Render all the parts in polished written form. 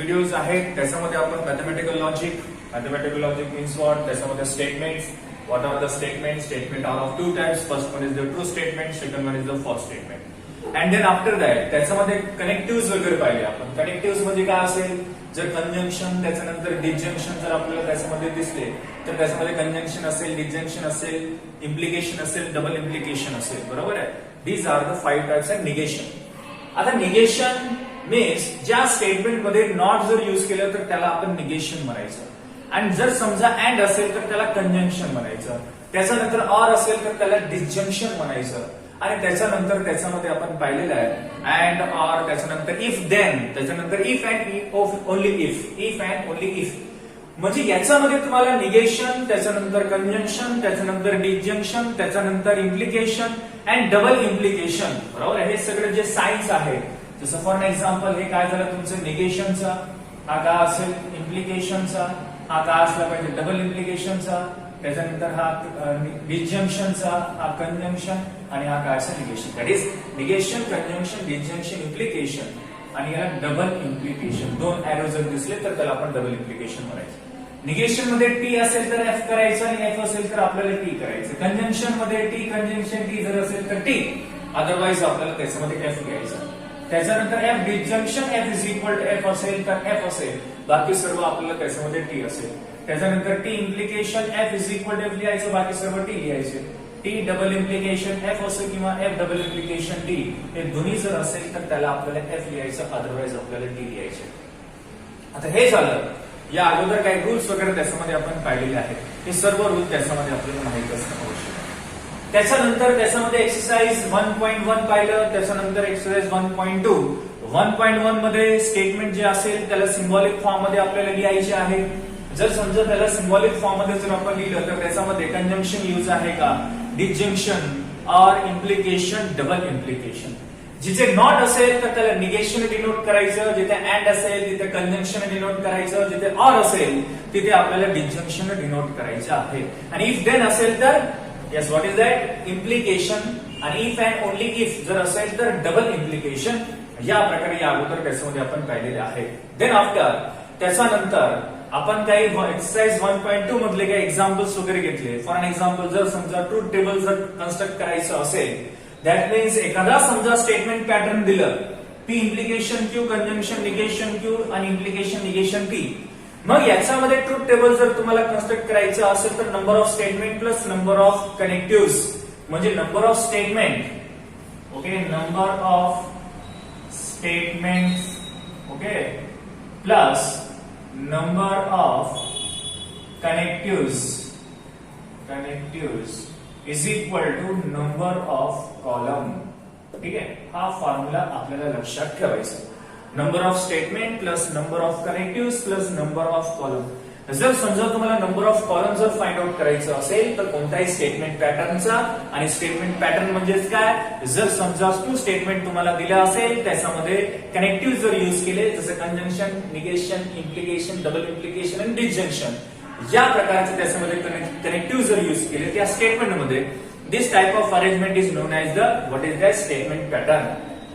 Videos आहेत. त्याच्यामध्ये आपण मॅथमॅटिकल लॉजिक मीन्स व्हॉट, त्याच्यामध्ये statements, what are the statement are of two types. First one is the true statement, second one is the false statement. And then after that त्याच्यामध्ये connective वगैरे पाहिले आपण. Connective म्हणजे काय असेल, जर conjunction त्याच्यानंतर डिसजंक्शन जर आपल्याला त्याच्यामध्ये दिसले तर त्याच्यामध्ये कंजंक्शन असेल, डिसजंक्शन असेल, इम्प्लिकेशन असेल, डबल इम्प्लिकेशन असेल. बरोबर आहे. These are the 5 types of negation. आता निगेशन मीन्स ज्या स्टेटमेंट मध्ये नॉट जर युज केलं तर त्याला आपण निगेशन म्हणायचं. आणि जर समजा अँड असेल तर त्याला कंजंक्शन म्हणायचं. त्याच्यानंतर ऑर असेल तर त्याला डिसजंक्शन म्हणायचं. आणि त्याच्यानंतर त्याच्यामध्ये आपण पाहिलेलं आहे अँड ऑर, त्याच्यानंतर इफ देन, त्याच्यानंतर if and only if and only if. म्हणजे याच्यामध्ये तुम्हाला निगेशन, त्याच्यानंतर कंजंक्शन, त्याच्यानंतर डिसजंक्शन, त्याच्यानंतर इम्प्लिकेशन अँड डबल इम्प्लिकेशन. बरोबर. हे सगळे जे सायन्स आहे, जसं फॉर एक्झाम्पल हे काय झालं तुमचं निगेशनचा, हा काय असेल इम्प्लिकेशनचा, हा काय असला पाहिजे डबल इम्प्लिकेशनचा, त्याच्यानंतर हा डिसजंक्शनचा, हा कंजंक्शन आणि हा काय असेल negation. That is negation, conjunction, disjunction, implication आणि याला डबल इम्प्लिकेशन. 2 एरो जर दिसले तर त्याला आपण डबल इम्प्लिकेशन म्हणायचं. निगेशन मध्ये टी असेल तर एफ करायचं आणि एफ असेल तर आपल्याला टी करायचं. कंजंक्शन मध्ये टी, कंजंक्शन टी जर असेल तर टी, अदरवाइज आपल्याला त्याच्यामध्ये एफ घ्यायचं. त्याच्यानंतर F disjunction, F is equal to F असेल तर एफ असेल, बाकी सर्व आपल्याला त्याच्यामध्ये टी असेल. त्याच्यानंतर T implication, F is equal to F लिहायचं, बाकी सर्व टी लिहायचे. टी डबल इम्प्लिकेशन एफ असेल किंवा एफ डबल इम्प्लिकेशन टी, हे दोन्ही जर असेल तर त्याला आपल्याला एफ लिहायचं, अदरवाइज आपल्याला टी लिहायचे. आता हे झालं. या अगोदर काही रूल्स वगैरे त्याच्यामध्ये आपण पाहिलेले आहेत. हे सर्व रूल त्याच्यामध्ये आपल्याला माहित असणं आवश्यक आहे. त्याच्यानंतर त्याच्यामध्ये एक्सरसाइज 1.1 पाहिलं. त्याच्यानंतर एक्सरसाइज 1.2. 1.1 मध्ये स्टेटमेंट जे असेल त्याला सिम्बॉलिक फॉर्म मध्ये आपल्याला लिहायचे आहे. जर समजा त्याला सिम्बॉलिक फॉर्म मध्ये जर आपण लिहिलं तर त्याच्यामध्ये कंजंक्शन यूज आहे का, disjunction or implication, double implication. जिथे नॉट असेल तर त्याला निगेशन डिनोट करायचं, जिथे अँड असेल तिथे कंजंक्शन डिनोट करायचं, जिथे ऑर असेल तिथे आपल्याला डिसजंक्शन डिनोट करायचं आहे. आणि इफ देन असेल तर yes what is that implication. आणि इफ अँड ओनली इफ जर असेल तर डबल इम्प्लिकेशन. या प्रकारे या अगोदर त्याच्यामध्ये आपण पाहिलेले आहे. देन आफ्टर त्याच्यानंतर आपण काही एक्सरसाइज 1.2 मधले काही एक्झाम्पल्स वगैरे घेतले. फॉर एन एक्झाम्पल जर समजा ट्रूथ टेबल जर कन्स्ट्रक्ट करायचं असेल, दॅट मीन्स एखादा समजा स्टेटमेंट पॅटर्न दिलं, P implication Q, conjunction negation Q आणि इम्प्लिकेशन निगेशन पी. मग याच्यामध्ये ट्रूथ टेबल जर तुम्हाला कन्स्ट्रक्ट करायचं असेल तर number of statement plus number of connective, म्हणजे number of statement, okay, number of statements, okay, plus number of connectives is equal to number of column. ठीक आहे. हा फॉर्म्युला आपल्याला लक्षात ठेवायचा. Number of statement plus number of connective plus number of column. जर समजा तुम्हाला नंबर ऑफ कॉलम जर फाइंड आउट करायचं असेल तर कोणताही स्टेटमेंट पॅटर्नचा, आणि स्टेटमेंट पॅटर्न म्हणजेच काय, जर समजा टू स्टेटमेंट तुम्हाला दिलं असेल त्याच्यामध्ये कनेक्टिव्ह जर युज केले, जसं conjunction, negation, implication, double implication आणि डिसजंक्शन, या प्रकारचे त्याच्यामध्ये कनेक्टिव्ह जर युज केले त्या स्टेटमेंटमध्ये, this type of arrangement is known as the what is the statement pattern.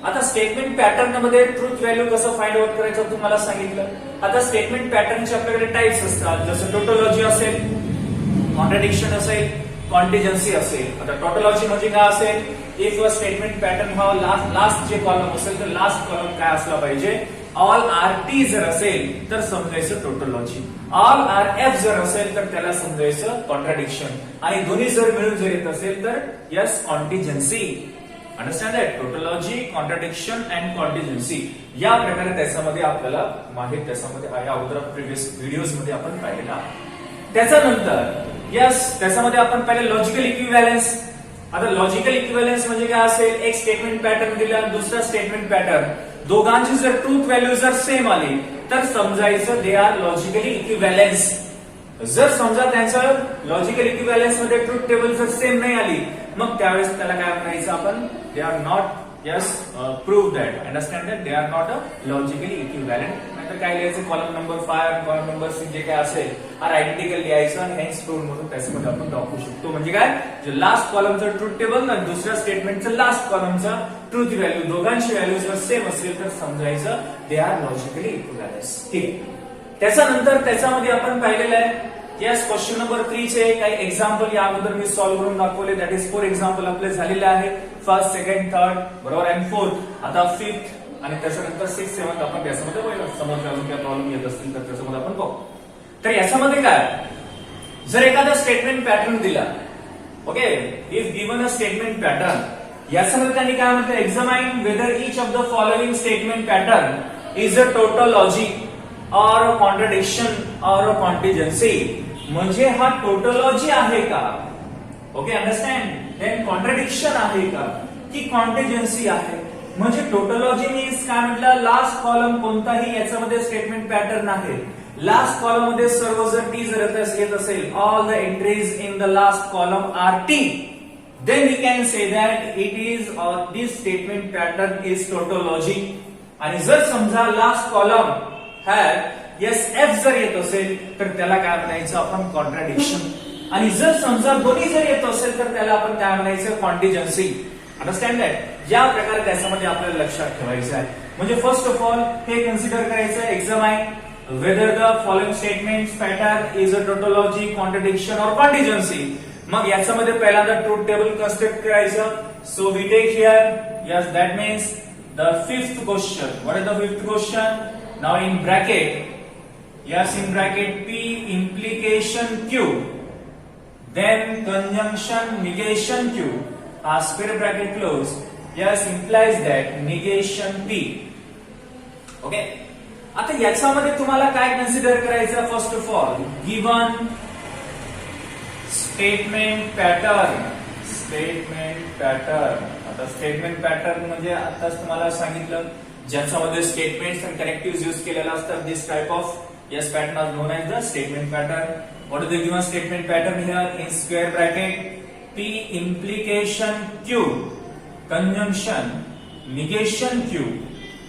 आता स्टेटमेंट पॅटर्न मध्ये ट्रूथ व्हॅल्यू कसं फाइंड आउट करायचं तुम्हाला सांगितलं. आता स्टेटमेंट पॅटर्नचे आपल्याकडे टाइप्स असतात, जसं टोटोलॉजी असेल, कॉन्ट्रडिक्शन असेल, कॉन्टिजन्सी असेल. आता टोटोलॉजी म्हणजे काय असेल, इफ अ स्टेटमेंट पॅटर्न हा लास्ट जे कॉलम असेल तर लास्ट कॉलम काय असला पाहिजे, ऑल आर टी जर असेल तर समजायचं टोटोलॉजी, ऑल आर एफ जर असेल तर त्याला समजायचं कॉन्ट्रडिक्शन, आणि दोन्ही जर मिळून जर येत असेल तर yes contingency. Understand that, tautology, contradiction and contingency. या प्रकारे त्याच्यामध्ये आपल्याला माहित, त्याच्यामध्ये या अगोदर प्रिव्हियस व्हिडिओज मध्ये आपण पाहिलेला. त्याच्यानंतर यस त्याच्यामध्ये आपण पाहिले लॉजिकल इक्विव्हॅलन्स. आता लॉजिकल इक्विव्हॅलन्स म्हणजे काय असेल, एक स्टेटमेंट पॅटर्न दिला, दुसरा स्टेटमेंट पॅटर्न, दोघांची जर ट्रूथ व्हॅल्यू जर सेम आली तर समजायचं दे आर लॉजिकली इक्विव्हॅलन्स. जर समजा त्यांचं लॉजिकल इक्विव्हॅलन्स मध्ये ट्रूथ टेबल जर सेम नाही आली, मग त्यावेळेस त्याला काय म्हणायचं आपण, they are not, yes prove that, understand that they are not a logically equivalent त्याच्यानंतर काय लिहायचं, कॉलम नंबर 5 कॉलम नंबर 6 जे काय असेल आर आयडेंटिकल लिहायचं आणि हेन्स प्रूव्ह म्हणून त्याच्यामध्ये आपण दाखवू शकतो. म्हणजे काय, जे लास्ट कॉलमचं ट्रूथ टेबल आणि दुसऱ्या स्टेटमेंटचं लास्ट कॉलमचं ट्रूथ व्हॅल्यू दोघांची व्हॅल्यू जर सेम असेल तर समजायचं दे आर लॉजिकली इक्विव्हॅलेंस. ठीक. त्याच्यानंतर त्याच्यामध्ये आपण पाहिलेलं आहे यस क्वेश्चन नंबर 3 चे काही एक्झाम्पल या अगोदर मी सॉल्व्ह करून दाखवले. दॅट इज 4 एक्झाम्पल आपले झालेले आहे. फर्स्ट, सेकंड, थर्ड बरोबर आणि फोर्थ. आता फिफ्थ आणि त्याच्यानंतर 6, 7 आपण त्याच्यामध्ये समज अजून काही प्रॉब्लेम येत असतील तर त्याच्यामध्ये आपण बघू. तर याच्यामध्ये काय, जर एखादा स्टेटमेंट पॅटर्न दिला, okay, if given a statement pattern, याच्यामध्ये त्यांनी काय म्हटलं, examine whether each of the following statement pattern is a tautology or a contradiction और अ कॉन्टिजेन्सी. म्हणजे हा टोटोलॉजी आहे का, ओके, अंडरस्टँड, देन कॉन्ट्रडिक्शन आहे का की कॉन्टिजेन्सी आहे. म्हणजे टोटोलॉजी मीन्स काय म्हटलं, लास्ट कॉलम कोणताही याच्यामध्ये स्टेटमेंट पॅटर्न आहे, लास्ट कॉलम मध्ये सर्व जर टी जर येत असेल, all the entries in the last column are T, then we can say that it is or this statement pattern is tautology. आणि जर समजा last column had S F जर येत असेल तर त्याला काय म्हणायचं आपण, कॉन्ट्रडिक्शन. आणि जर समजा दोन्ही जर येत असेल तर त्याला आपण काय म्हणायचं, कॉन्टिजेन्सी. Understand that. या प्रकारे त्याच्यामध्ये आपल्याला लक्षात ठेवायचं आहे. म्हणजे फर्स्ट ऑफ ऑल हे कन्सिडर करायचं, examine whether the following statements pattern is a tautology, contradiction or contingency. मग याच्यामध्ये पहिल्यांदा ट्रूथ टेबल कन्स्ट्रक्ट करायचं. So we take here, yes, that means the fifth question. What is the fifth question? Now in bracket, yes, in bracket P implication Q, then conjunction negation Q, square bracket close, yes, implies that negation P. Okay. आता याच्यामध्ये तुम्हाला काय consider करायचं, first of all given statement pattern. Statement pattern, आता statement pattern म्हणजे आताच तुम्हाला सांगितलं ज्याच्यामध्ये स्टेटमेंट्स आणि कनेक्टिव्ह यूज केलेला असतात. This type of yes pattern is known as the statement pattern. What is the given statement pattern here? In square bracket P implication Q, conjunction negation Q.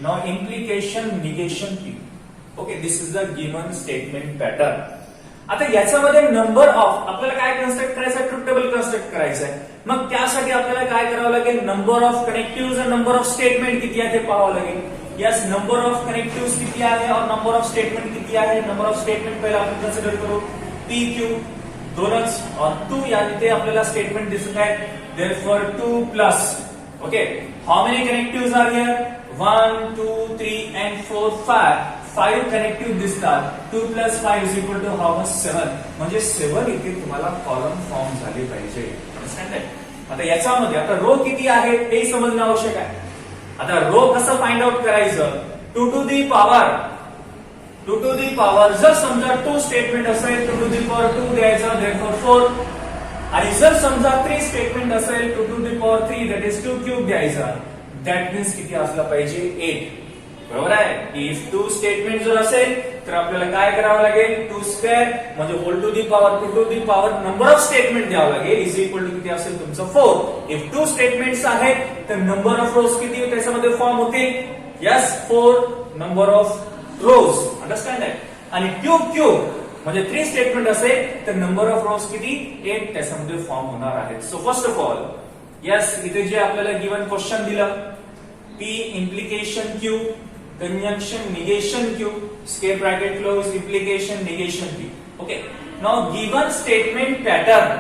Now implication negation P. Okay, this is the given statement pattern. आता याच्यामध्ये number of आपल्याला काय construct करायचं, truth table construct करायचं आहे. मग त्यासाठी आपल्याला काय करावं लागेल, नंबर ऑफ कनेक्टिव्ह आणि नंबर ऑफ स्टेटमेंट किती आहे ते पाहावं लागेल. यस, नंबर ऑफ कनेक्टिव्ह किती आहे और नंबर ऑफ स्टेटमेंट किती आहे. नंबर ऑफ स्टेटमेंट पहिला आपण कन्सिडर करू, पी क्यू दोनच और 2 यानी ते आपल्याला स्टेटमेंट दिसत आहे. Therefore 2 plus, okay, how many connectives are here, 1 2 3 and 4 5 connective दिसतात. 2 plus 5 is equal to how much, 7. म्हणजे 7 इथे तुम्हाला कॉलम फॉर्म झाले पाहिजे. Understand that. आता याच्यामध्ये आता रो किती आहे हे समजणं आवश्यक आहे. आता रो कसं फाइंड आउट करायचं, 2 to the power जर समजा 2 स्टेटमेंट असेल 2 to the power 2 द्यायचं, देयरफॉर 4. आणि जर समजा 3 स्टेटमेंट असेल 2 to the power 3 that is 2 cube द्यायचा. दॅट मीन्स किती असला पाहिजे, 8. बरोबर आहे. इफ 2 स्टेटमेंट जर असेल तर आपल्याला काय करावं लागेल, 2 स्क्वेअर म्हणजे whole to the power 2 to the power number of statement द्यावं लागेल इज इक्वल टू किती असेल तुमचं 4. इफ 2 स्टेटमेंट्स आहेत तर नंबर ऑफ रोज किती त्याच्यामध्ये फॉर्म होतील, yes, 4 number of rose. Understand that. आणि क्यूब म्हणजे 3 स्टेटमेंट असेल तर नंबर ऑफ रोज किती, 8 त्याच्यामध्ये फॉर्म होणार आहेत. So first of all yes, इथे जे आपल्याला गिवन क्वेश्चन दिलं, P implication Q, conjunction negation Q, square bracket close, implication negation P. Okay. Now given statement pattern.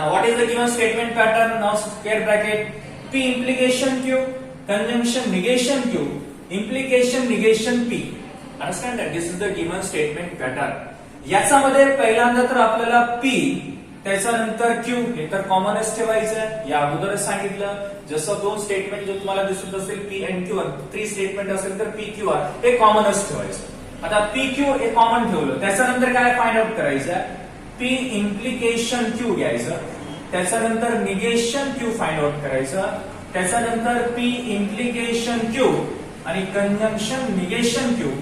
Now what is the given statement pattern? Now square bracket P implication Q, conjunction negation Q, implication negation P. Understand that this is the given statement pattern. याच्यामध्ये पहिल्यांदा तर आपल्याला P त्याच्यानंतर Q हे तर कॉमनच ठेवायचं. या अगोदरच सांगितलं जसं 2 स्टेटमेंट जे तुम्हाला दिसत असेल P and Q, 3 स्टेटमेंट असेल तर P Q हे कॉमनच ठेवायचं. आता P Q हे कॉमन ठेवलं, त्याच्यानंतर काय फाइंड आउट करायचं, P इम्प्लिकेशन Q घ्यायचं, त्याच्यानंतर निगेशन Q फाइंड आउट करायचं, त्याच्यानंतर P इम्प्लिकेशन Q आणि conjunction negation Q.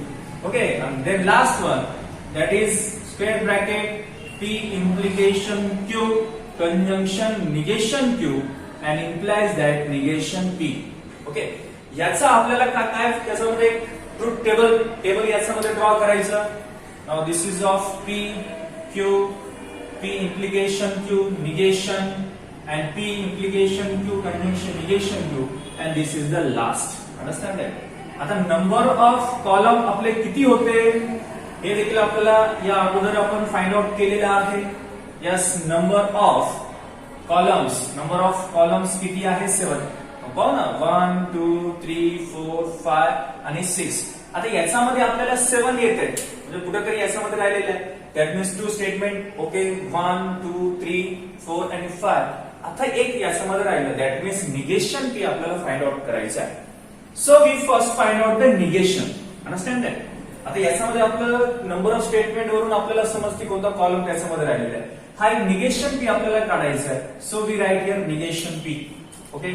Okay, and then last one that is square bracket P implication Q, conjunction negation Q and implies that negation P. Okay, याचा आपल्याला काय त्याच्यामध्ये truth table याच्यामध्ये draw करायचं. Now this is of P Q, P implication Q negation and P implication Q conjunction negation Q and this is the last. Understand that? आता number of column आपले किती होते हे देखील आपल्याला या अगोदर आपण फाइंड आउट केलेलं आहे. यस, नंबर ऑफ कॉलम्स किती आहे 7. पाहू ना 1 2 3 4 5 आणि 6. आता याच्यामध्ये आपल्याला 7 येते म्हणजे कुठेतरी याच्यामध्ये राहिलेलं आहे. That means 2 statement. ओके, 1 2 3 4 आणि 5. आता एक याच्यामध्ये राहिलं दॅट मीन्स निगेशन पी आपल्याला फाइंड आउट करायचं आहे. So we first find out the negation. Understand that? आता याच्यामध्ये आपलं नंबर ऑफ स्टेटमेंट वरून आपल्याला समजते कोणता कॉलम त्याच्यामध्ये राहिलेला आहे. हा एक निगेशन पी आपल्याला काढायचा आहे. So we write here negation P. Okay,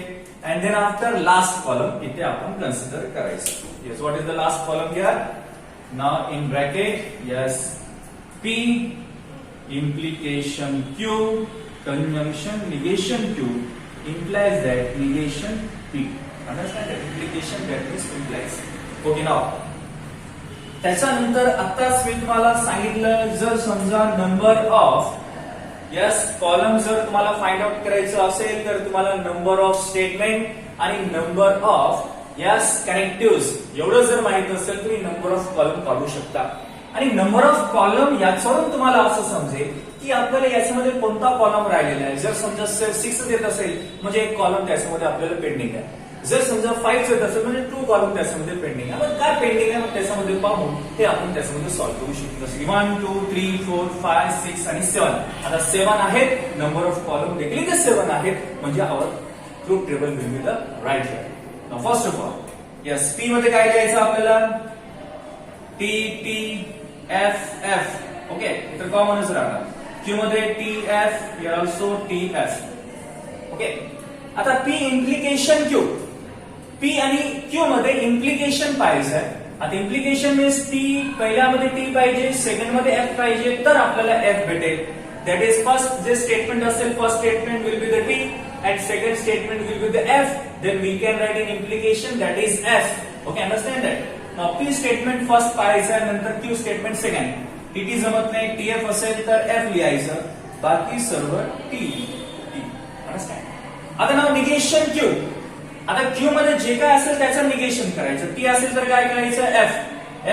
and then after last column इथे आपण कन्सिडर करायचं. Yes, what is the last column here? Now in bracket, yes, P implication Q conjunction negation Q implies that negation P. Understand that? Implication that is implies. Okay, now त्याच्यानंतर आताच मी तुम्हाला सांगितलं जर समजा number of column जर तुम्हाला find out करायचं असेल तर तुम्हाला नंबर ऑफ स्टेटमेंट आणि नंबर ऑफ कनेक्टिव्हज एवढं जर माहित असेल तुम्ही नंबर ऑफ कॉलम काढू शकता. आणि नंबर ऑफ कॉलम याच्यावरून तुम्हाला असं समजेल की आपल्याला याच्यामध्ये कोणता कॉलम राहिलेला आहे. जर समजा 6 येत असेल म्हणजे एक कॉलम त्याच्यामध्ये आपल्याला पेंडिंग आहे. जर समजा 5 येत असेल म्हणजे 2 कॉलम त्याच्यामध्ये पेंडिंग आहे. मग काय पेंडिंग आहे त्याच्यामध्ये पाहून ते आपण त्याच्यामध्ये सॉल्व्ह करू शकतो. जसं 1 2 3 4 5 6 आणि 7. आता 7 आहेत, नंबर ऑफ कॉलम देखील ते 7 आहेत म्हणजे our truth table will be the right here. Now first of all yes, P मध्ये काय लिहायचं आपल्याला? T T F F. Okay, तर कॉमनच राहणार. क्यू मध्ये T F, here also T F. Okay, आता पी इम्प्लिकेशन क्यू. पी आणि क्यू मध्ये इम्प्लिकेशन पाहिजे. आता इम्प्लिकेशन मीन्स टी पहिल्यामध्ये टी पाहिजे, सेकंड मध्ये एफ पाहिजे तर आपल्याला एफ भेटेल. दॅट इज फर्स्ट जे स्टेटमेंट असेल, first statement will be the T and second statement will be the f, then we can write in implication that is f. Okay, understand that? Now p statement first पाहायचा, नंतर q statement second. tt जमत नाही, tf असेल तर f लिहायचं, बाकी सर्व t. Understand? आता नाव निगेशन q. आता q मध्ये जे काय असेल त्याचं निगेशन करायचं. t असेल तर काय करायचं? f.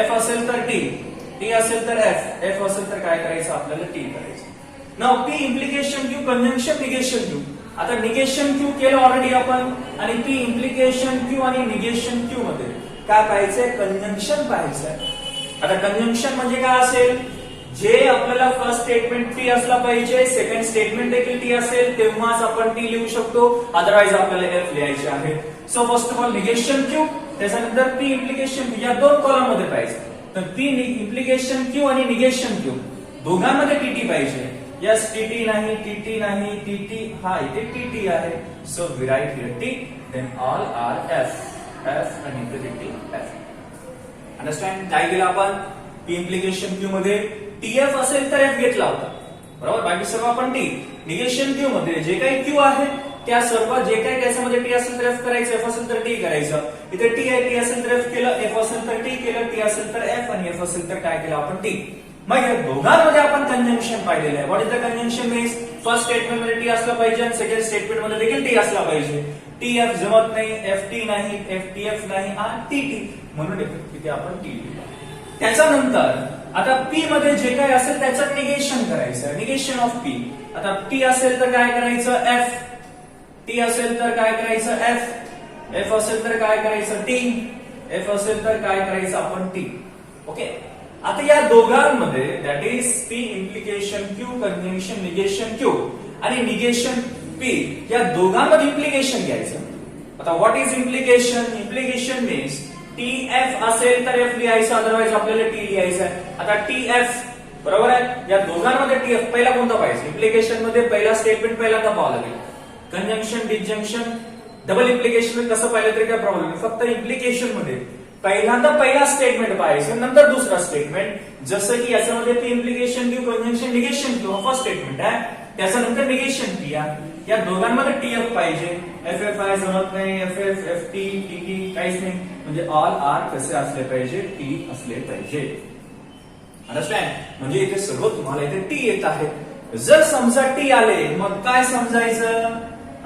f असेल तर t. t असेल तर f. f असेल तर काय करायचं? आपल्याला t करायचं. नाव p implication q conjunction negation q. आता निगेशन क्यू केलं ऑलरेडी आपण आणि पी इम्प्लिकेशन क्यू आणि निगेशन क्यू मध्ये काय पाहायचंय? कंजंक्शन पाहायचंय. आता कंजंक्शन म्हणजे काय असेल? जे आपल्याला फर्स्ट स्टेटमेंट टी असला पाहिजे, सेकंड स्टेटमेंट देखील टी असेल तेव्हाच आपण टी लिहू शकतो, अदरवाइज आपल्याला एफ लिहायचे आहे. So first of all negation Q, त्याच्यानंतर पी इम्प्लिकेशन क्यू या दोन कॉलम मध्ये पाहिजे. तर पी इम्प्लिकेशन क्यू आणि निगेशन क्यू दोघांमध्ये टीटी पाहिजे. यस, टीटी नाही, टीटी नाही, टीटी, हा इथे टीटी आहे. So we write here T, then all are F. F आणि टीटी एफ. अंडरस्टँड? काय केलं आपण? पी इम्प्लिकेशन क्यू मध्ये टीएफ असेल तर एफ घेतला होता, बरोबर. बाकी सर्व आपण टी. निगेशन क्यू मध्ये जे काही क्यू आहे त्या सर्व जे काही त्याच्यामध्ये टी असेल तर एफ करायचं, एफ असेल तर टी करायचं. इथे टी आहे, टी असेल तर एफ केलं, एफ असेल तर टी केलं, टी असेल तर एफ आणि एफ असेल तर काय केलं आपण? टी. मग या दोघांमध्ये आपण कंजंक्शन पाहिलेलं आहे. What is the conjunction means? First statement मध्ये टी असला पाहिजे आणि सेकंड स्टेटमेंट मध्ये देखील टी असला पाहिजे. टी एफ जमत नाही, एफ टी नाही, एफ टी एफ नाही, आणि टी टी, म्हणून तिथे आपण टी लिहिलं. त्याच्यानंतर आता पी मध्ये जे काही असेल त्याचं निगेशन करायचं. Negation of P. आता टी असेल तर काय करायचं? एफ. टी असेल तर काय करायचं? एफ. एफ असेल तर काय करायचं? टी. एफ असेल तर काय करायचं? आपण टी. ओके. आता या दोघांमध्ये that is P implication Q conjunction negation Q आणि निगेशन पी या दोघांमध्ये इम्प्लिकेशन घ्यायचं. आता what is implication? Implication means T F असेल तर एफ लिहायचं, अदरवाइज आपल्याला टी लिहायचं आहे. आता टी एफ बरोबर आहे. या दोघांमध्ये टी एफ पहिला कोणता पाहिजे? इम्प्लिकेशन मध्ये पहिला स्टेटमेंट पहिल्यांदा पाहावं लागेल. कंजंक्शन डिस्जंक्शन डबल इम्प्लिकेशन मध्ये कसं पाहिलं तरी काय प्रॉब्लेम नाही. फक्त इम्प्लिकेशन मध्ये पहिल्यांदा पहिला स्टेटमेंट पाहायचं, नंतर दुसरा स्टेटमेंट. जसं की याच्यामध्ये P implication Q conjunction negation Q हा फर्स्ट स्टेटमेंट आहे. त्याच्यानंतर निगेशन टी या दोघांमध्ये टीएफ पाहिजे. एफ एफ आय जमत नाही, F F F T T T काहीच नाही, म्हणजे ऑल आर कसे असले पाहिजे, टी असले पाहिजे. अंडरस्टँड? म्हणजे इथे सर्व तुम्हाला इथे टी येत आहे. जर समजा टी आले मग काय समजायचं?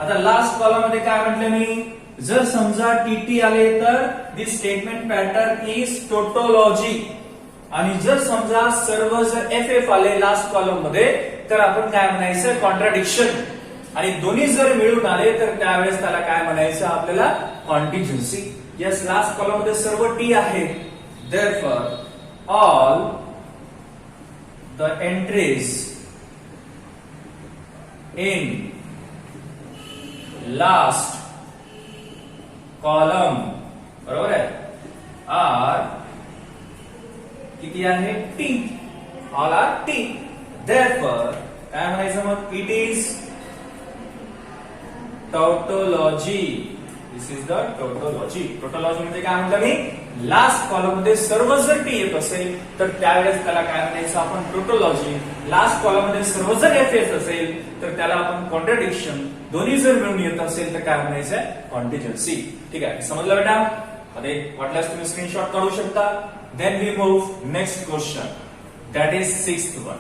आता लास्ट कॉलम मध्ये काय म्हटलं मी? जर समजा टी आले तर दिस स्टेटमेंट पॅटर्न इज टोटोलॉजी. आणि जर समजा सर्व जर एफ एफ आले लास्ट कॉलम मध्ये तर आपण काय म्हणायचं? कॉन्ट्राडिक्शन. आणि दोन्ही जर मिळून आले तर त्यावेळेस त्याला काय म्हणायचं आपल्याला? कॉन्टिजेन्सी. यस, लास्ट कॉलम मध्ये सर्व टी आहे. Therefore all the entries in last column, बरोबर आहे, आर किती आहे? T. All are T. Therefore काय म्हणायचं मग? It is tautology. This is the tautology. Tautology म्हणजे काय म्हटलं मी? लास्ट कॉलम मध्ये सर्व जर टी येत असेल तर त्यावेळेस त्याला काय म्हणायचं आपण? टोटोलॉजी. लास्ट कॉलम मध्ये सर्व जर एफ एफ असेल तर त्याला आपण कॉन्ट्राडिक्शन. दोन्ही जर मिळून येत असेल तर काय म्हणायचं? कॉन्टिजेन्सी. ठीक आहे, समजलं बेटा? मध्ये वाटल्यास तुम्ही स्क्रीनशॉट काढू शकता. Then we move next question, that is 6th one.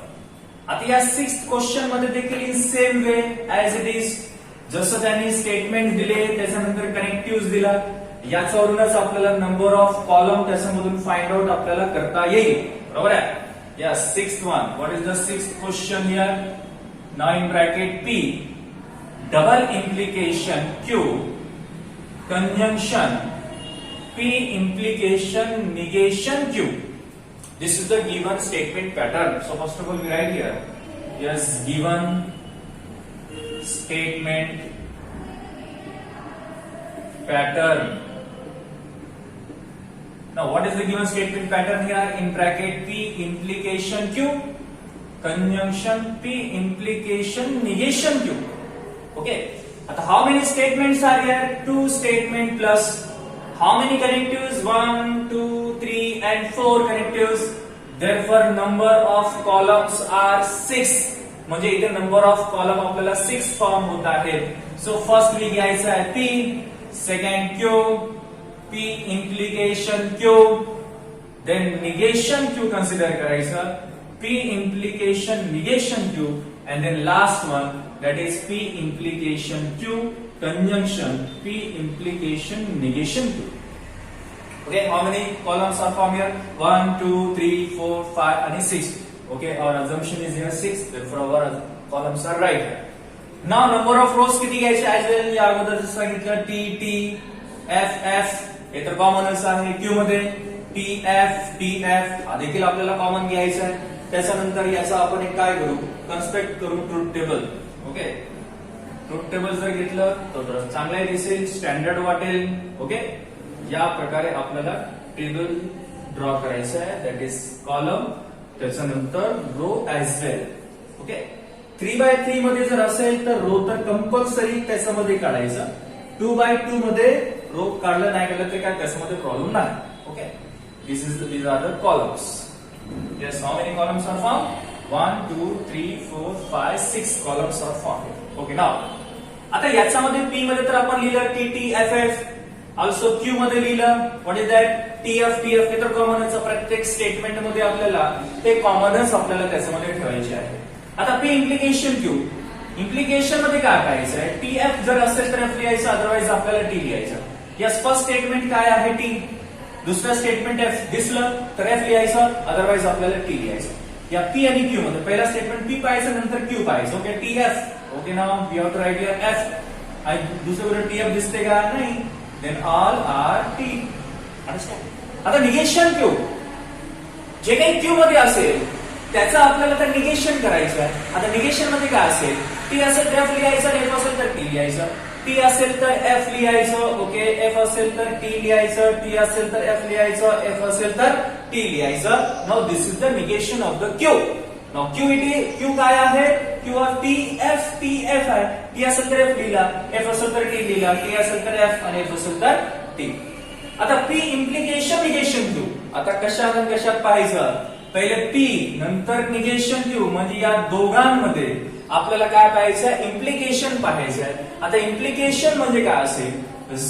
आता या 6th क्वेश्चन मध्ये देखील in same way as it is, जसं त्यांनी स्टेटमेंट दिले त्याच्यानंतर कनेक्टिव्ह दिला, याच्यावरूनच आपल्याला नंबर ऑफ कॉलम त्याच्यामधून फाइंड आउट आपल्याला करता येईल. बरोबर आहे? या 6th one. What is the 6th question here? Now in bracket P, double implication Q, conjunction P, implication negation Q. This is the given statement pattern. So first of all we write here, yes, given statement pattern. Now what is the given statement pattern here? In bracket P, implication Q, conjunction P, implication negation Q. Okay. How many statements are here? 2 statement plus how many connectives? 1, 2, 3 and 4 connectives. Therefore number of columns are 6. म्हणजे इथे number of column आपल्याला 6 form होत आहेत. So first मी घ्यायचं आहे P, second Q, P implication Q, then negation Q consider करायचं, P implication negation Q, and then last one that is P implication Q conjunction P implication negation Q. Okay, how many columns are formed here? 1, 2, 3, 4, 5 and 6. Okay, our assumption is here 6, therefore our columns are right. Now number of rows किती घ्यायचे? as well या अगोदर सांगितलं T T F F हे तर कॉमनच आहे. Q मध्ये T F T F हा देखील आपल्याला कॉमन घ्यायचा आहे. त्याच्यानंतर याचा आपण एक काय करू? कन्स्ट्रक्ट करू truth table. Okay, truth table जर घेतलं तर चांगलं दिसेल, स्टँडर्ड वाटेल. ओके, या प्रकारे आपल्याला टेबल ड्रॉ करायचं आहे. दॅट इज कॉलम, त्याच्यानंतर रो ऍज वेल. ओके, 3x3 मध्ये जर असेल तर रो तर कंपल्सरी त्याच्यामध्ये काढायचं. 2x2 मध्ये रो काढलं नाही गेलं तर काय त्याच्यामध्ये प्रॉब्लेम नाही. Okay, these are the columns. Yes, how many columns are formed? 1, 2, 3, 4, 5, 6 columns are formed. Okay, now आता याच्यामध्ये P मध्ये तर आपण लिहिलं T T F F, also Q मध्ये लिहिलं what is that? T F T F. हे तर कॉमनच, प्रत्येक स्टेटमेंट मध्ये आपल्याला ते कॉमनच आपल्याला त्याच्यामध्ये ठेवायचे आहे. आता P implication Q, इम्प्लिकेशन मध्ये काय करायचं आहे? T F जर असेल तर F लिहायचं, अदरवाइज आपल्याला T लिहायचं. या फर्स्ट स्टेटमेंट काय आहे? T. दुसरं स्टेटमेंट F दिसलं तर F लिहायचं, अदरवाइज आपल्याला T लिहायचं. या P आणि Q मध्ये पहिला स्टेटमेंट P पाहायचं, नंतर Q पाहायचं. Okay, T F. Okay, now we have to write here F. आणि दुसरीकडे T F दिसते का? नाही. Then all are T. Understand? आता निगेशन Q, जे काही Q मध्ये असेल त्याचं आपल्याला तर निगेशन करायचं आहे. आता निगेशन मध्ये काय असेल? T असेल तर F लिहायचं, F असेल तर T लिहायचं. T असेल तर F लिहायचं. ओके, F असेल तर T लिहायचं, T असेल तर F लिहायचं, F असेल तर T लिहायचं. Now this is the negation of the Q. Now Q काय आहे? Q of T F T F आहे. T असेल तर F लिहिला, F असेल तर T लिहिला, T असेल तर F आणि F असेल तर T. आता P इम्प्लिकेशन निगेशन Q. आता कशात पाहायचं? पहिले P नंतर निगेशन Q, म्हणजे या दोघांमध्ये आपल्याला काय पाहायचं, इम्प्लिकेशन पाहायचं आहे. आता इम्प्लिकेशन म्हणजे काय असेल,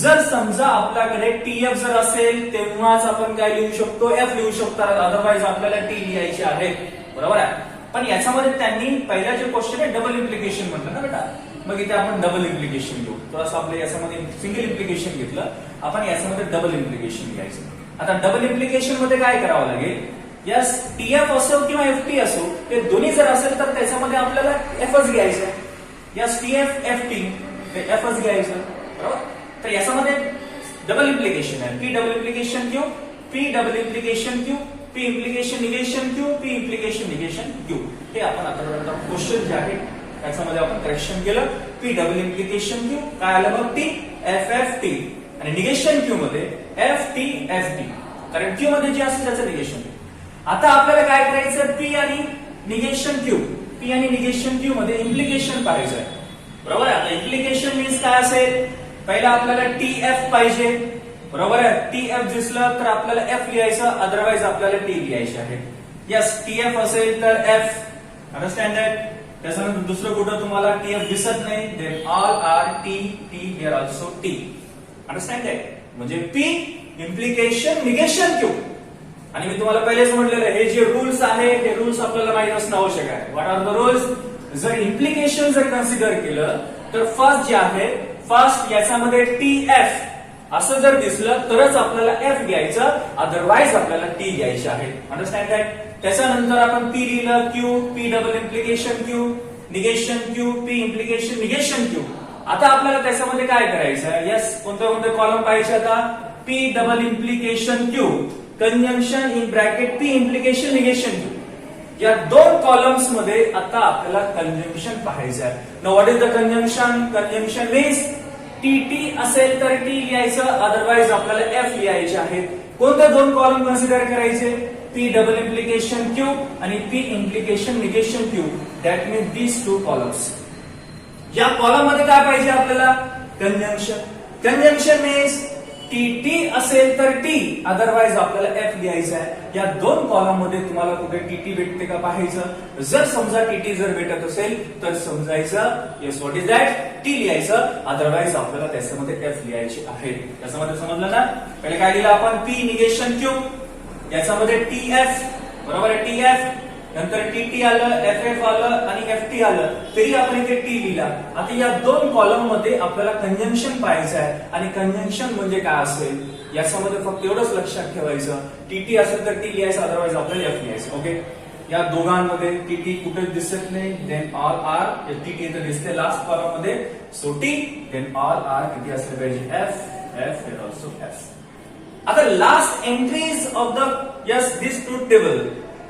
जर समजा आपल्याकडे टीएफ जर असेल तेव्हाच आपण काय लिहू शकतो, एफ लिहू शकतो, अदरवाईज आपल्याला टी लिहायचे आहे, बरोबर आहे. पण याच्यामध्ये त्यांनी पहिला जे क्वेश्चन आहे डबल इम्प्लिकेशन म्हटलं ना बेटा, मग इथे आपण डबल इम्प्लिकेशन घेऊ. तर असं आपल्या याच्यामध्ये सिंगल इम्प्लिकेशन घेतलं, आपण याच्यामध्ये डबल इम्प्लिकेशन घ्यायचं. आता डबल इम्प्लिकेशन मध्ये काय करावं लागेल, यस टीएफ असो किंवा एफटी असो, ते दोन्ही जर असेल तर त्याच्यामध्ये आपल्याला एफच घ्यायचं आहे. यस टीएफ एफटी एफच घ्यायचं, बरोबर. तर याच्यामध्ये डबल इम्प्लिकेशन आहे. P double implication Q, P double implication Q, P implication negation Q, P implication negation Q. हे आपण आतापर्यंत क्वेश्चन जे आहे त्याच्यामध्ये आपण करेक्शन केलं. पी डबल इम्प्लिकेशन क्यू काय आलं मग, टी एफ एफ टी, आणि निगेशन क्यू मध्ये एफ टी एफ टी, कारण क्यू मध्ये जे असेल त्याचं निगेशन. आता आपल्याला काय करायचं, पी आणि निगेशन क्यू, पी आणि निगेशन क्यू मध्ये इम्प्लिकेशन पाहायचं आहे, बरोबर आहे. आता इम्प्लिकेशन मीन्स काय असेल, पहिला आपल्याला टी एफ पाहिजे, बरोबर आहे. टी एफ दिसलं तर आपल्याला एफ लिहायचं, अदरवाईज आपल्याला टी लिहायचे आहे. यस टी एफ असेल तर एफ, अंडरस्टँड दॅट. त्याच्यानंतर दुसरं कुठं तुम्हाला टी एफ दिसत नाही, then all are T, T here also T, understand that. म्हणजे पी इम्प्लिकेशन निगेशन क्यू. आणि मी तुम्हाला पहिलेच म्हटलेलं हे जे रूल्स आहे हे रूल्स आपल्याला माहित असणं आवश्यक आहे. व्हॉट आर द रूल्स, जर इम्प्लिकेशन जर कन्सिडर केलं तर फर्स्ट जे आहे, फर्स्ट याच्यामध्ये टी एफ असं जर दिसलं तरच आपल्याला एफ घ्यायचं, अदरवाईज आपल्याला टी घ्यायचे आहे, अंडरस्टँड दॅट. त्याच्यानंतर आपण पी लिहिलं, Q, P double implication Q, negation Q, P implication negation Q. आता आपल्याला त्याच्यामध्ये काय करायचं, यस कोणते कोणते कॉलम पाहिजे, आता P double implication Q, conjunction in bracket P implication negation Q. या दोन कॉलम्स मध्ये आता आपल्याला कंजंक्शन पाहायचं आहे. Now what is the conjunction, conjunction means T T असेल तर टी लिहायचं, अदरवाईज आपल्याला एफ लिहायचे आहेत. कोणते दोन कॉलम कन्सिडर करायचे, पी डबल इम्प्लिकेशन क्यू आणि P implication negation Q, that means these two columns. या कॉलम मध्ये काय पाहिजे आपल्याला, conjunction. Conjunction means T T असेल तर टी, अदरवाईज आपल्याला एफ लिहायचं आहे. या दोन कॉलम मध्ये तुम्हाला कुठे टीटी भेटते का पाहायचं. जर समजा टीटी जर भेटत असेल तर समजायचं yes what is that, T लिहायचं, अदरवाईज आपल्याला त्याच्यामध्ये एफ लिहायचे आहे. त्याच्यामध्ये समजलं ना. पहिले काय लिहिलं आपण, पी निगेशन क्यू, याच्यामध्ये टी एफ, बरोबर आहे, टी एफ, नंतर टी टी आलं, एफ एफ आलं आणि एफ टी आलं, तरी आपण इथे टी लिहिला. आता या दोन कॉलम मध्ये आपल्याला कंजंक्शन पाहायचं आहे. आणि कंजंक्शन म्हणजे काय असेल, याच्यामध्ये फक्त एवढंच लक्षात ठेवायचं, टीटी असेल तर टी लिहायचं, अदरवाईज आपल्याला एफ लिहायचं. ओके, या दोघांमध्ये टीटी कुठे दिसत नाही, देन ऑल आर, टीटी इथे दिसते लास्ट कॉलम मध्ये, so T, then all are, T T असले पाहिजे F, F here also F. आता last entries of the yes this truth table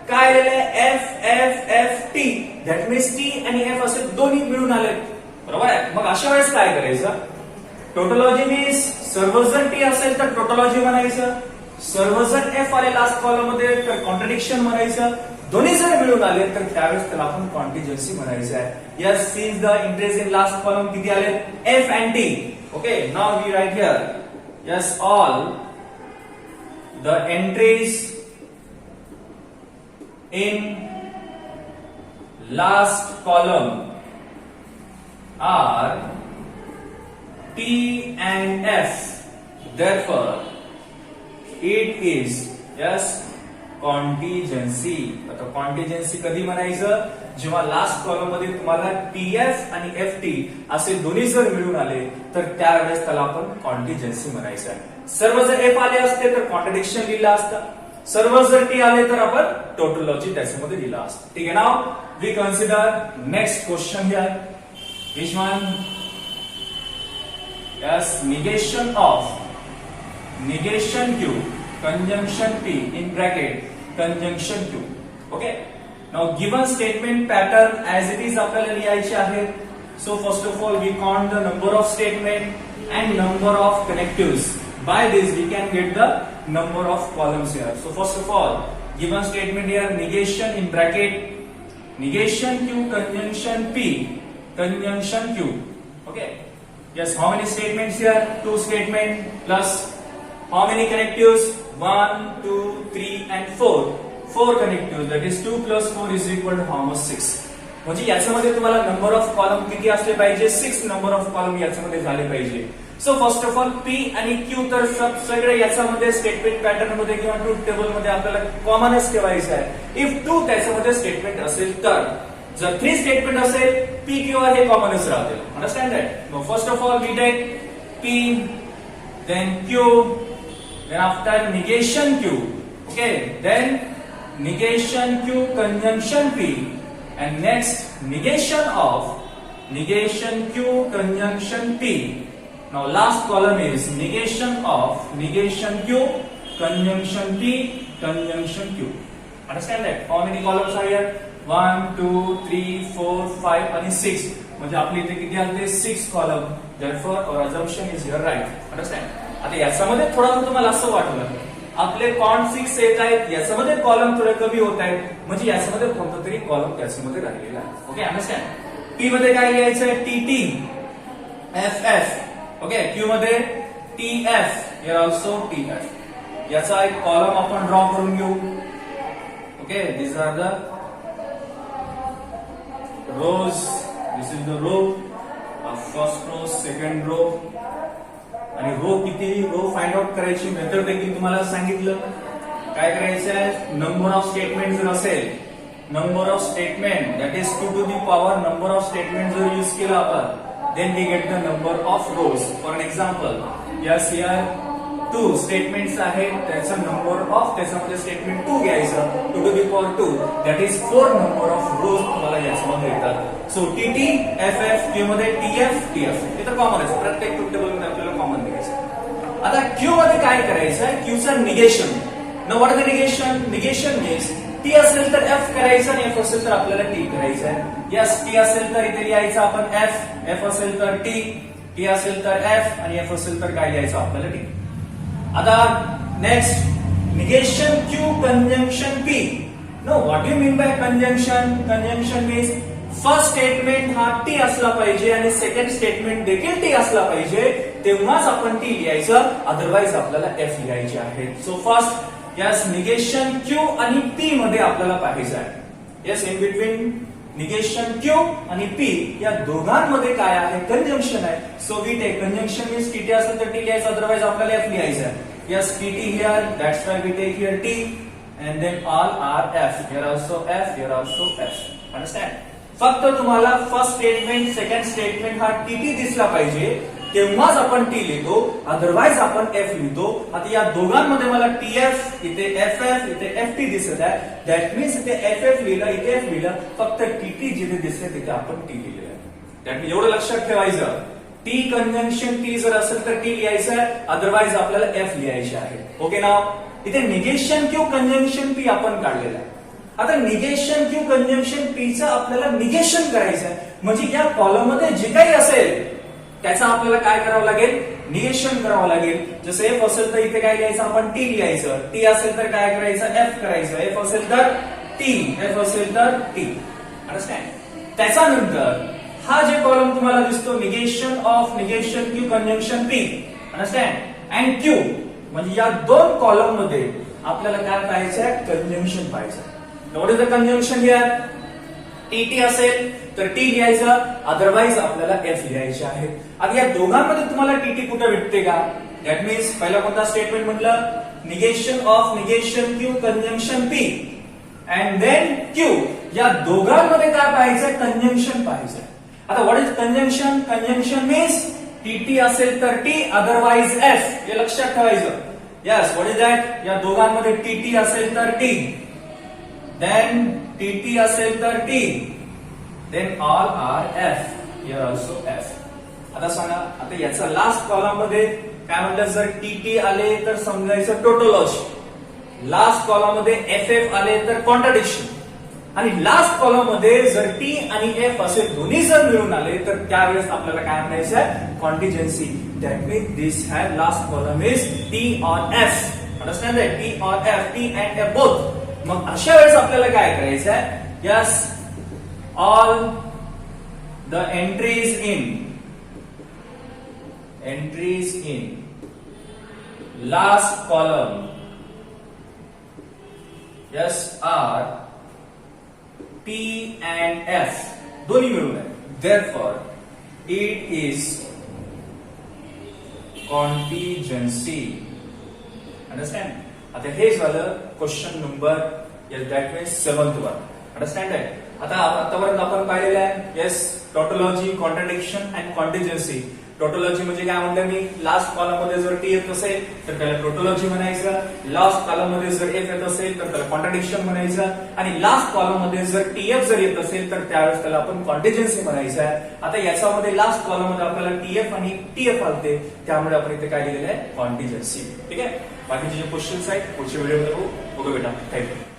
काय आलेलं आहे, F F F T, that means T आणि एफ असे दोन्ही मिळून आले, बरोबर आहे. मग अशा वेळेस काय करायचं, टोटोलॉजी मीन्स सर्वजण टी असेल तर टोटोलॉजी म्हणायचं, सर्वजण एफ आले लास्ट कॉलम मध्ये तर कॉन्ट्रडिक्शन म्हणायचं, दोन्ही जर मिळून आले तर त्यावेळेस त्याला आपण कॉन्टिजन्सी म्हणायचं आहे. Yes sees the entries in last column किती आले, F and T. Okay, now we write here, yes all the entries in last column are T and F, therefore it is yes contingency. आता contingency कधी म्हणायचं, जेव्हा last column मध्ये तुम्हाला TF आणि FT असे दोन्ही जर मिळून आले तर त्यावेळेस त्याला आपण कॉन्टिजेन्सी म्हणायचं आहे. सर्व जर F आले असते तर कॉन्ट्रडिक्शन लिहिलं असतं, सर्व जर टी आले तर आपण टोटोलॉजी त्याच्यामध्ये लिहिला असतो. ठीक आहे. Now we consider next question here, which one, yes negation of negation Q conjunction T in bracket conjunction Q. Okay, now given statement pattern as it is आपल्याला लिहायचे आहे. So first of all we count the number of statement and number of connectives. By this we can get the number of columns here. So first of all, given statement here, negation in bracket, negation Q, conjunction P, conjunction Q. Okay. Yes, how many statements here? 2 statements plus how many connectives? 1, 2, 3 and 4. 4 connectives. That is 2 plus 4 is equal to how much? 6. म्हणजे याच्यामध्ये तुम्हाला number of column किती असले पाहिजे, 6 number of column याच्यामध्ये झाले पाहिजे. So first of all P आणि क्यू तर सगळे याच्यामध्ये स्टेटमेंट पॅटर्न मध्ये किंवा ट्रूथ टेबल मध्ये आपल्याला कॉमनच ठेवायचं आहे. इफ 2 त्याच्यामध्ये स्टेटमेंट असेल तर, जर 3 स्टेटमेंट असेल पी क्यू आर हे कॉमनच राहतील. Understand that. First of all we take P, then Q, then after negation Q, okay, then negation Q conjunction P, and next negation Q conjunction P. Now last column is negation Q conjunction P conjunction Q. Understand that? How many columns are here? 1, 2, 3, 4, 5 and 6. म्हणजे आपले इथे किती आले? 6 column. Therefore our assumption is here right. Understand? आता याच्यामध्ये थोडा तुम्हाला असं वाटलं आपले कॉन्ट 6 येत आहेत, याच्यामध्ये कॉलम थोडे कमी होत आहेत, म्हणजे याच्यामध्ये कोणता तरी कॉलम त्याच्यामध्ये राहिलेला आहे. Okay, understand. पी मध्ये काय लिहायचं आहे? T F F. Okay, Q मध्ये T F, here also T F. याचा एक कॉलम आपण ड्रॉ करून घेऊ. Okay, this are the rows. This is the row, first row, second row, आणि रो किती, रो फाइंड आउट करायची मेथड देखील तुम्हाला सांगितलं. काय करायचं आहे? नंबर ऑफ स्टेटमेंट जर असेल, number of statement that is 2 to the power number of statement जर यूज केला आपण, then we get the number of rows. For example, yes here 2 statements आहेत, त्याचा नंबर ऑफ त्याच्यामध्ये स्टेटमेंट 2 घ्यायचं, 2 to the power 2, that is 4 number of rows तुम्हाला याच्यामध्ये येतात. So T F F, Q मध्ये टी एफ हे तर कॉमन आहे, प्रत्येक ट्रूथ टेबल मध्ये आपल्याला कॉमन घ्यायचं. आता क्यू मध्ये काय करायचं आहे? क्यूचं negation. Now what is the negation? Negation means T असेल तर एफ करायचं आणि एफ असेल तर आपल्याला टी करायचं आहे. यस, टी असेल तर इथे लिहायचं आपण एफ, एफ असेल तर टी असेल तर एफ, आणि एफ असेल तर काय लिहायचं आपल्याला टी. आता next, negation Q conjunction P. No, what you mean by conjunction? Conjunction means first statement हा टी असला पाहिजे आणि सेकंड स्टेटमेंट देखील टी असला पाहिजे, तेव्हाच आपण टी लिहायचं, अदरवाइज आपल्याला एफ लिहायचे आहे. So first, yes, negation Q आणि पी मध्ये आपल्याला पाहायचं आहे. Yes, in between negation Q आणि पी या दोघांमध्ये काय आहे? कंजंक्शन आहे. So we take conjunction means T असेल तर टी लिहायचं, अदरवाइज आपल्याला एफ लिहायचं आहे. Yes, T here, that's why we take here T, and then all are F. Here also F, here also F. Understand? फक्त तुम्हाला first statement, second statement हा T दिसला पाहिजे, तेव्हाच आपण टी लिहितो, अदरवाइज आपण एफ लिहितो. आता या दोघांमध्ये मला टी एफ, इथे एफ एफ, इथे एफ टी दिसत आहे, दॅट मीन्स इथे एफ एफ लिहिलं, इथे एफ लिहिलं, फक्त टी जिथे दिसते तिथे आपण टी लिहिलेलं आहे. दॅट मीन्स एवढं लक्षात ठेवायचं, टी कंजंक्शन टी जर असेल तर टी लिहायचं आहे, अदरवाइज आपल्याला एफ लिहायचे आहे. ओके ना. इथे निगेशन क्यू कंजंक्शन पी आपण काढलेलं आहे. आता निगेशन क्यू कंजंक्शन पीचं आपल्याला निगेशन करायचं आहे, म्हणजे या कॉलम मध्ये जे काही असेल त्याचं आपल्याला काय करावं लागेल? निगेशन करावं लागेल. जसं एफ असेल तर इथे काय लिहायचं आपण? टी लिहायचं. टी असेल तर काय करायचं? एफ करायचं. एफ असेल तर टी, एफ असेल तर टी. अंडरस्टँड? त्याच्यानंतर हा जे कॉलम तुम्हाला दिसतो, negation of negation Q conjunction P, understand, and Q, म्हणजे या दोन कॉलम मध्ये आपल्याला काय पाहायचं आहे? कंजंक्शन पाहायचं. What is the conjunction here? T असेल तर टी लिहायचं, अदरवाइज आपल्याला एफ लिहायचे आहे. आता या दोघांमध्ये तुम्हाला टी कुठे भेटते का? दॅट मीन्स पहिला कोणता स्टेटमेंट म्हटलं? Negation of negation Q conjunction P and then Q. या दोघांमध्ये काय पाहायचं? कंजंक्शन पाहायचं. आता what is conjunction? Conjunction means T असेल तर टी, अदरवाइज एफ. हे लक्षात ठेवायचं. Yes, what is that? या दोघांमध्ये टी असेल तर टी, देन टी असेल तर T, then all are F. Here also F. आता सांगा, आता याचा लास्ट कॉलम मध्ये काय म्हणतात? जर टी आले तर समजायचं टोटोलॉजी, लास्ट कॉलम मध्ये एफ एफ आले तर कॉन्ट्राडिक्शन, आणि लास्ट कॉलम मध्ये जर टी आणि एफ असे दोन्ही जर मिळून आले तर त्यावेळेस आपल्याला काय म्हणायचं आहे? Contingency. That means this have last column is T on F. Understand that? T on F, T and F both. मग अशा वेळेस आपल्याला काय करायचं आहे? Yes, all the entries in last column, yes, are P and F. दोन्ही मिळून आहे. Therefore, it is contingency. Understand? आता हे झालं question number that means 7th one. Understand आहे. आता आतापर्यंत आपण पाहिलेलं आहे yes tautology, contradiction and contingency. Tautology म्हणजे काय म्हणलं मी, लास्ट कॉलम मध्ये जर टी येत असेल तर त्याला टोटोलॉजी म्हणायचं, लास्ट कॉलम मध्ये जर एफ येत असेल तर त्याला कॉन्ट्रडिक्शन म्हणायचं, आणि लास्ट कॉलम मध्ये जर टीएफ जर येत असेल तर त्यावेळेस त्याला आपण कॉन्टिजेन्सी म्हणायचं आहे. आता याच्यामध्ये लास्ट कॉलम मध्ये आपल्याला टीएफ आणि टीएफ आलते, त्यामुळे आपण इथे काय लिहिलेलं आहे, कॉन्टिजेन्सी. ठीक आहे. बाकीचे जे क्वेश्चन्स आहेत पुढच्या व्हिडिओमध्ये बघू बेटा. थँक्यू.